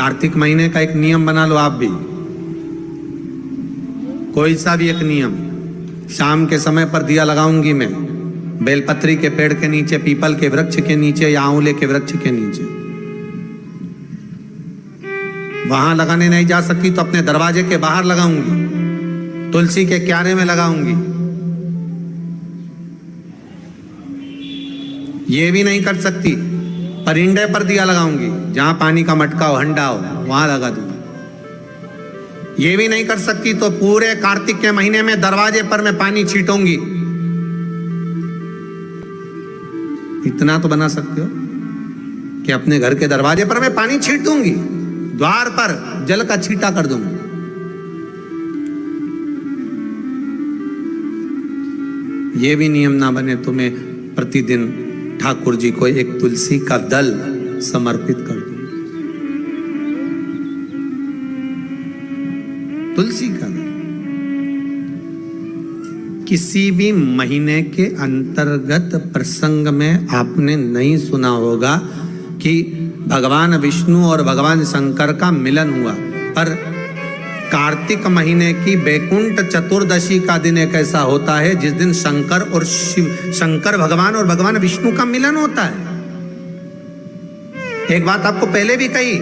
कार्तिक महीने का एक नियम बना लो आप भी, कोई सा भी एक नियम। शाम के समय पर दिया लगाऊंगी मैं बेलपत्री के पेड़ के नीचे, पीपल के वृक्ष के नीचे या आंवले के वृक्ष के नीचे। वहां लगाने नहीं जा सकती तो अपने दरवाजे के बाहर लगाऊंगी, तुलसी के क्यारे में लगाऊंगी। ये भी नहीं कर सकती, परिंदे पर दिया लगाऊंगी, जहां पानी का मटका हो, हंडा हो, वहां लगा दूंगी। ये भी नहीं कर सकती तो पूरे कार्तिक के महीने में दरवाजे पर मैं पानी छीटूंगी। इतना तो बना सकते हो कि अपने घर के दरवाजे पर मैं पानी छीट दूंगी, द्वार पर जल का छींटा कर दूंगी। ये भी नियम ना बने तो मैं प्रतिदिन ठाकुर जी को एक तुलसी का दल समर्पित कर दूं। तुलसी का दल किसी भी महीने के अंतर्गत प्रसंग में आपने नहीं सुना होगा कि भगवान विष्णु और भगवान शंकर का मिलन हुआ, पर कार्तिक महीने की बैकुंठ चतुर्दशी का दिन एक ऐसा होता है जिस दिन शंकर और शिव, शंकर भगवान और भगवान विष्णु का मिलन होता है। एक बात आपको पहले भी कही,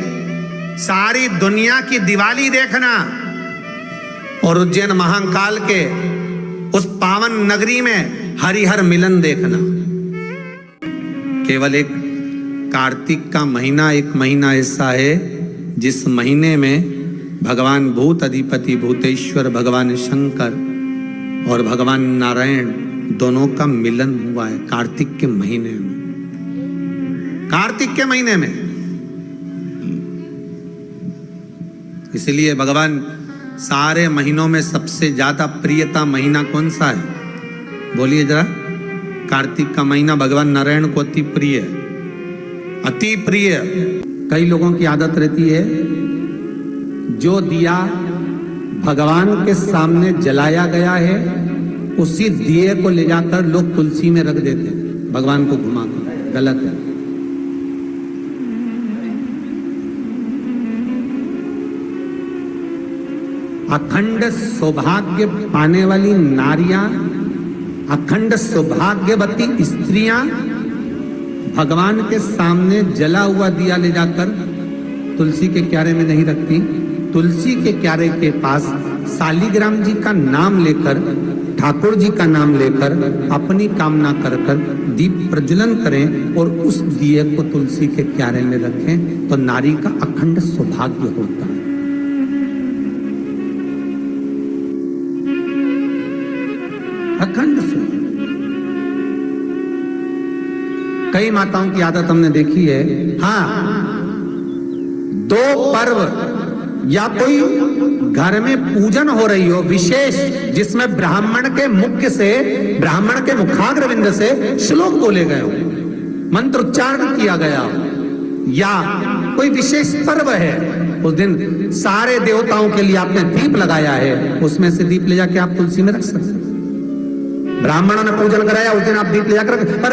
सारी दुनिया की दिवाली देखना और उज्जैन महाकाल के उस पावन नगरी में हरिहर मिलन देखना। केवल एक कार्तिक का महीना, एक महीना ऐसा है जिस महीने में भगवान भूत अधिपति भूतेश्वर भगवान शंकर और भगवान नारायण दोनों का मिलन हुआ है कार्तिक के महीने में। कार्तिक के महीने में इसलिए भगवान सारे महीनों में सबसे ज्यादा प्रियता महीना कौन सा है? बोलिए जरा। कार्तिक का महीना भगवान नारायण को अति प्रिय है, अति प्रिय। कई लोगों की आदत रहती है जो दिया भगवान के सामने जलाया गया है उसी दिए को ले जाकर लोग तुलसी में रख देते हैं, भगवान को घुमाकर। गलत है। अखंड सौभाग्य पाने वाली नारियां, अखंड सौभाग्यवती स्त्रियां भगवान के सामने जला हुआ दिया ले जाकर तुलसी के क्यारे में नहीं रखती। तुलसी के क्यारे के पास शालिग्राम जी का नाम लेकर, ठाकुर जी का नाम लेकर अपनी कामना कर कर दीप प्रज्वलन करें और उस दिए को तुलसी के क्यारे में रखें तो नारी का अखंड सौभाग्य होता है। अखंड सौभाग्य। कई माताओं की आदत हमने देखी है, हाँ, दो पर्व या कोई घर में पूजन हो रही हो विशेष, जिसमें ब्राह्मण के मुख से, ब्राह्मण के मुखाग्रविंद से श्लोक बोले गए हो, मंत्र उच्चारण किया गया हो, या कोई विशेष पर्व है, उस दिन सारे देवताओं के लिए आपने दीप लगाया है, उसमें से दीप ले जाके आप तुलसी में रख सकते। ब्राह्मणों ने पूजन कराया, उस दिन आप दीप ले जाकर, पर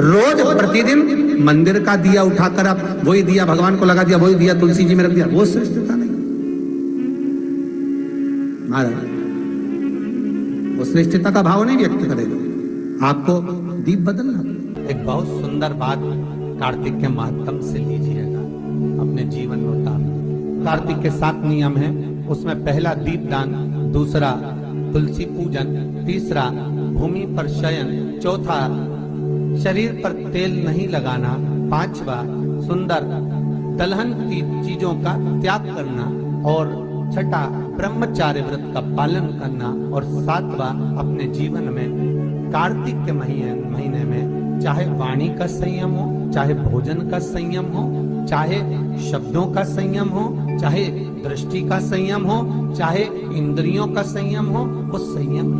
रोज प्रतिदिन मंदिर का दिया उठाकर आप वही दिया भगवान को लगा दिया, वही दिया तुलसी जी में रख दिया, वो श्रेष्ठता नहीं। महाराज वो श्रेष्ठता का भाव नहीं व्यक्त करेगा, आपको दीप बदलना। एक बहुत सुंदर बात कार्तिक के माध्यम से लीजिएगा, अपने जीवन में उतार। कार्तिक के 7 नियम हैं, उसमें पहला दीपदान, दूसरा तुलसी पूजन, तीसरा भूमि पर शयन, चौथा शरीर पर तेल नहीं लगाना, पांचवा सुंदर दलहन की चीजों का त्याग करना, और छठा ब्रह्मचार्य व्रत का पालन करना, और सातवां अपने जीवन में कार्तिक के महीने में चाहे वाणी का संयम हो, चाहे भोजन का संयम हो, चाहे शब्दों का संयम हो, चाहे दृष्टि का संयम हो, चाहे इंद्रियों का संयम हो, वो संयम।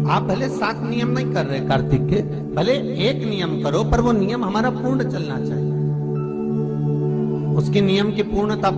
आप भले 7 नियम नहीं कर रहे कार्तिक के, भले एक नियम करो, पर वो नियम हमारा पूर्ण चलना चाहिए, उसके नियम की पूर्णता